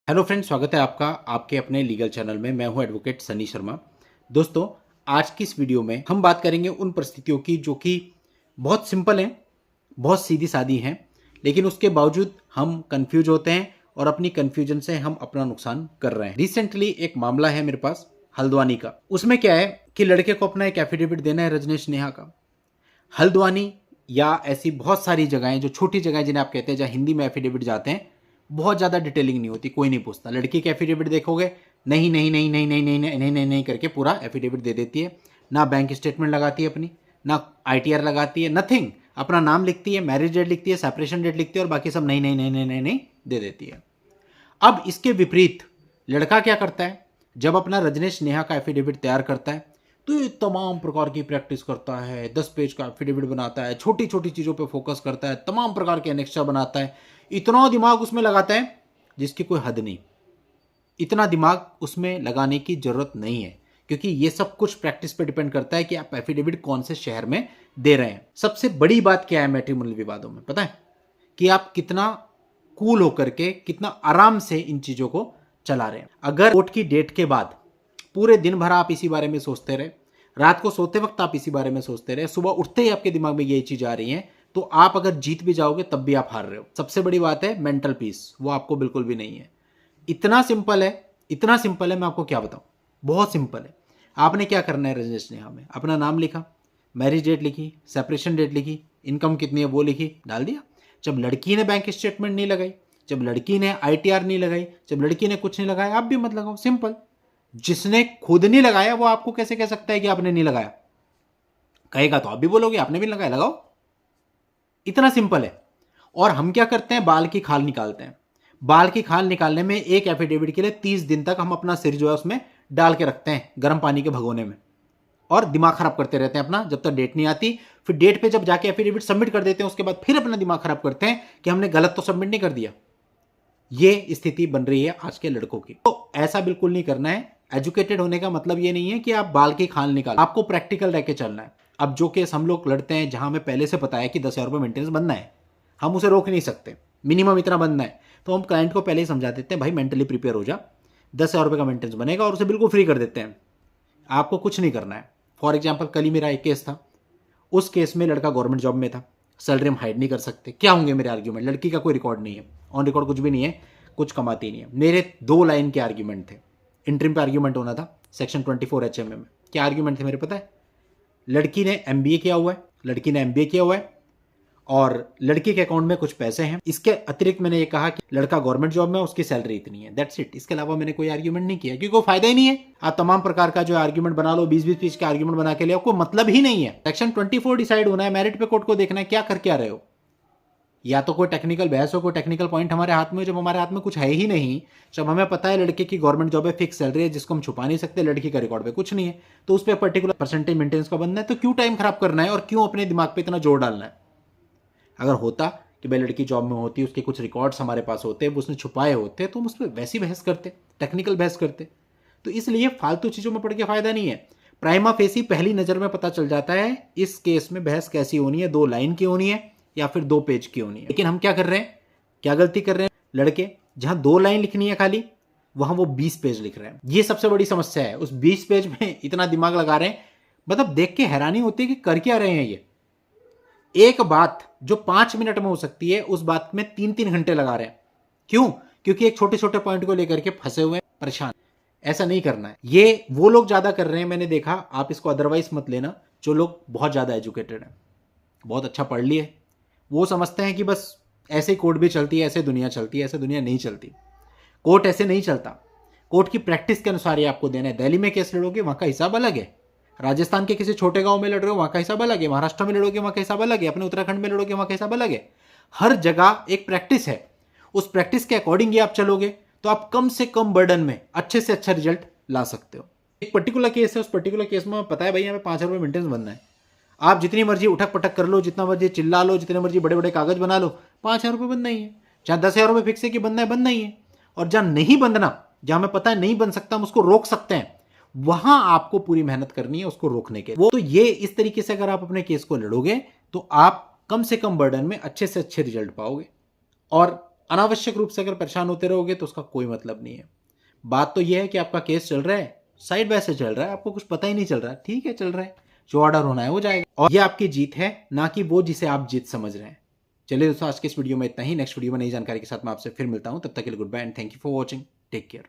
Hello friends, स्वागत है आपका आपके अपने लीगल चैनल में। मैं हूं एडवोकेट सनी शर्मा। दोस्तों, आज की इस वीडियो में हम बात करेंगे उन परिस्थितियों की जो कि बहुत सिंपल हैं, बहुत सीधी सादी हैं, लेकिन उसके बावजूद हम कंफ्यूज होते हैं और अपनी कंफ्यूजन से हम अपना नुकसान कर रहे हैं। रिसेंटली एक मामला है मेरे पास हल्द्वानी का। उसमें क्या है कि लड़के को अपना एक एफिडेविट देना है रजनीश नेहा का। हल्द्वानी या ऐसी बहुत सारी जगहें जो छोटी जगहें जिन्हें आप कहते हैं जहाँ हिंदी में एफिडेविट जाते हैं, बहुत ज़्यादा डिटेलिंग नहीं होती, कोई नहीं पूछता। लड़की के एफिडेविट देखोगे, नहीं नहीं नहीं नहीं नहीं नहीं नहीं नहीं नहीं नहीं करके पूरा एफिडेविट दे देती है। ना बैंक स्टेटमेंट लगाती है अपनी, ना आईटीआर लगाती है, नथिंग। अपना नाम लिखती है, मैरिज डेट लिखती है, सेपरेशन डेट लिखती है और बाकी सब नहीं नहीं नहीं नहीं नहीं नहीं दे देती है। अब इसके विपरीत लड़का क्या करता है, जब अपना रजनीश नेहा का एफिडेविट तैयार करता है तो ये तमाम प्रकार की प्रैक्टिस करता है। 10 पेज का एफिडेविट बनाता है, छोटी छोटी चीज़ों पे फोकस करता है, तमाम प्रकार के एनेक्स्ट्रा बनाता है। इतना दिमाग उसमें लगाता है जिसकी कोई हद नहीं। इतना दिमाग उसमें लगाने की जरूरत नहीं है, क्योंकि ये सब कुछ प्रैक्टिस पे डिपेंड करता है कि आप एफिडेविट कौन से शहर में दे रहे हैं। सबसे बड़ी बात क्या है मैट्रिमोनियल विवादों में, पता है? कि आप कितना कूल होकर के, कितना आराम से इन चीजों को चला रहे हैं। अगर कोर्ट की डेट के बाद पूरे दिन भर आप इसी बारे में सोचते रहे, रात को सोते वक्त आप इसी बारे में सोचते रहे, सुबह उठते ही आपके दिमाग में यही चीज आ रही है, तो आप अगर जीत भी जाओगे तब भी आप हार रहे हो। सबसे बड़ी बात है मेंटल पीस, वो आपको बिल्कुल भी नहीं है। इतना सिंपल है, इतना सिंपल है, मैं आपको क्या बताऊं, बहुत सिंपल है। आपने क्या करना है, रजनीश नेहा में अपना नाम लिखा, मैरिज डेट लिखी, सेपरेशन डेट लिखी, इनकम कितनी है वो लिखी, डाल दिया। जब लड़की ने बैंक स्टेटमेंट नहीं लगाई, जब लड़की ने आईटीआर नहीं लगाई, जब लड़की ने कुछ नहीं लगाया, आप भी मत लगाओ, सिंपल। जिसने खुद नहीं लगाया वो आपको कैसे कह सकता है कि आपने नहीं लगाया? कहेगा तो आप भी बोलोगे आपने भी लगाया, लगाओ। इतना सिंपल है। और हम क्या करते हैं, बाल की खाल निकालते हैं। बाल की खाल निकालने में एक एफिडेविट के लिए 30 दिन तक हम अपना सिर जो है उसमें डाल के रखते हैं गर्म पानी के भगोने में, और दिमाग खराब करते रहते हैं अपना जब तक डेट नहीं आती। फिर डेट पे जब जाके एफिडेविट सबमिट कर देते हैं, उसके बाद फिर अपना दिमाग खराब करते हैं कि हमने गलत तो सबमिट नहीं कर दिया। ये स्थिति बन रही है आज के लड़कों की। तो ऐसा बिल्कुल नहीं करना है। एजुकेटेड होने का मतलब ये नहीं है कि आप बाल की खाल निकाल, आपको प्रैक्टिकल रह के चलना है। अब जो केस हम लोग लड़ते हैं जहां हमें पहले से पता है कि 10,000 रुपये मेंटेनेंस बनना है, हम उसे रोक नहीं सकते, मिनिमम इतना बनना है, तो हम क्लाइंट को पहले ही समझा देते हैं, भाई मेंटली प्रिपेयर हो जा, 10,000 रुपये का मेंटेनेंस बनेगा, और उसे बिल्कुल फ्री कर देते हैं। आपको कुछ नहीं करना है। फॉर एग्जाम्पल, कल ही मेरा एक केस था। उस केस में लड़का गवर्नमेंट जॉब में था, सैलरी हम हाइड नहीं कर सकते। क्या होंगे मेरे आर्ग्यूमेंट? लड़की का कोई रिकॉर्ड नहीं है, ऑन रिकॉर्ड कुछ भी नहीं है, कुछ कमाती नहीं है। मेरे 2 लाइन के आर्ग्यूमेंट थे। इंटरिम पे आर्ग्यूमेंट होना था सेक्शन 24 HMA में। क्या आर्ग्यूमेंट थे मेरे, पता है? लड़की ने MBA किया हुआ है, लड़की ने MBA किया हुआ है, और लड़की के अकाउंट में कुछ पैसे हैं। इसके अतिरिक्त मैंने ये कहा कि लड़का गवर्नमेंट जॉब में, उसकी सैलरी इतनी है, दैट्स इट। इसके अलावा मैंने कोई आर्ग्यूमेंट नहीं किया, क्योंकि कोई फायदा ही नहीं है। आप तमाम प्रकार का जो आर्ग्यूमेंट बना लो, 20-20 पेज के आर्ग्यूमेंट बना के ले आओ, कोई मतलब ही नहीं है। सेक्शन 24 डिसाइड होना है, मेरिट पे कोर्ट को देखना है क्या करके आ रहे हो। या तो कोई टेक्निकल बहस हो, कोई टेक्निकल पॉइंट हमारे हाथ में हो। जब हमारे हाथ में कुछ है ही नहीं, जब हमें पता है लड़के की गवर्नमेंट जॉब है, फिक्स सैलरी है जिसको हम छुपा नहीं सकते, लड़की का रिकॉर्ड पे कुछ नहीं है, तो उस पर पर्टिकुलर परसेंटेज मेंटेनेंस का बनना है, तो क्यों टाइम खराब करना है और क्यों अपने दिमाग पे इतना जोर डालना है? अगर होता कि भाई लड़की जॉब में होती, उसके कुछ रिकॉर्ड्स हमारे पास होते, वो उसने छुपाए होते, तो हम उस पर वैसी बहस करते, टेक्निकल बहस करते। तो इसलिए फालतू चीज़ों में पड़ के फायदा नहीं है। प्राइमा फेसी पहली नज़र में पता चल जाता है इस केस में बहस कैसी होनी है, 2 लाइन की होनी है या फिर 2 पेज की होनी है। लेकिन हम क्या कर रहे हैं, क्या गलती कर रहे हैं लड़के? जहां 2 लाइन लिखनी है खाली, वहां वो 20 पेज लिख रहे हैं। ये सबसे बड़ी समस्या है। उस 20 पेज में इतना दिमाग लगा रहे हैं, मतलब देख के हैरानी होती है कि कर क्या रहे हैं ये। एक बात जो 5 मिनट में हो सकती है, उस बात में 3-3 घंटे लगा रहे हैं। क्यों? क्योंकि एक छोटे छोटे पॉइंट को लेकर के फंसे हुए, परेशान। ऐसा नहीं करना है। ये वो लोग ज्यादा कर रहे हैं, मैंने देखा। आप इसको अदरवाइज मत लेना। जो लोग बहुत ज्यादा एजुकेटेड हैं, बहुत अच्छा पढ़ लिए, वो समझते हैं कि बस ऐसे कोर्ट भी चलती है, ऐसे दुनिया चलती है। ऐसे दुनिया नहीं चलती। कोर्ट ऐसे नहीं चलता। कोर्ट की प्रैक्टिस के अनुसार ही आपको देना है। दिल्ली में केस लड़ोगे, वहां का हिसाब अलग है। राजस्थान के किसी छोटे गांव में लड़ रहे हो, वहां का हिसाब अलग है। महाराष्ट्र में लड़ोगे, वहां का हिसाब अलग है। अपने उत्तराखंड में लड़ोगे, वहां का हिसाब अलग है। हर जगह एक प्रैक्टिस है। उस प्रैक्टिस के अकॉर्डिंग ही आप चलोगे तो आप कम से कम बर्डन में अच्छे से अच्छा रिजल्ट ला सकते हो। एक पर्टिकुलर केस है, उस पर्टिकुलर केस में पता है भाई हमें 5,000 रुपये मेंटेनेंस बनना है। आप जितनी मर्जी उठक पटक कर लो, जितना मर्जी चिल्ला लो, जितने मर्जी बड़े बड़े कागज बना लो, 5,000 रुपये बनना ही है। जहां 10,000 रुपये फिक्स है कि बनना है, बनना ही है। और जहां नहीं बंधना, जहां हमें पता है नहीं बन सकता, हम उसको रोक सकते हैं, वहां आपको पूरी मेहनत करनी है उसको रोकने के। वो तो ये इस तरीके से अगर आप अपने केस को लड़ोगे तो आप कम से कम बर्डन में अच्छे से अच्छे रिजल्ट पाओगे। और अनावश्यक रूप से अगर परेशान होते रहोगे तो उसका कोई मतलब नहीं है। बात तो यह है कि आपका केस चल रहा है, साइड बाय साइड चल रहा है, आपको कुछ पता ही नहीं चल रहा है, ठीक है चल रहा है, जो ऑर्डर होना है वो जाएगा। और ये आपकी जीत है, ना कि वो जिसे आप जीत समझ रहे हैं। चलिए दोस्तों, आज के इस वीडियो में इतना ही। नेक्स्ट वीडियो में नई जानकारी के साथ मैं आपसे फिर मिलता हूं। तब तक के लिए goodbye and thank you for watching. Take care.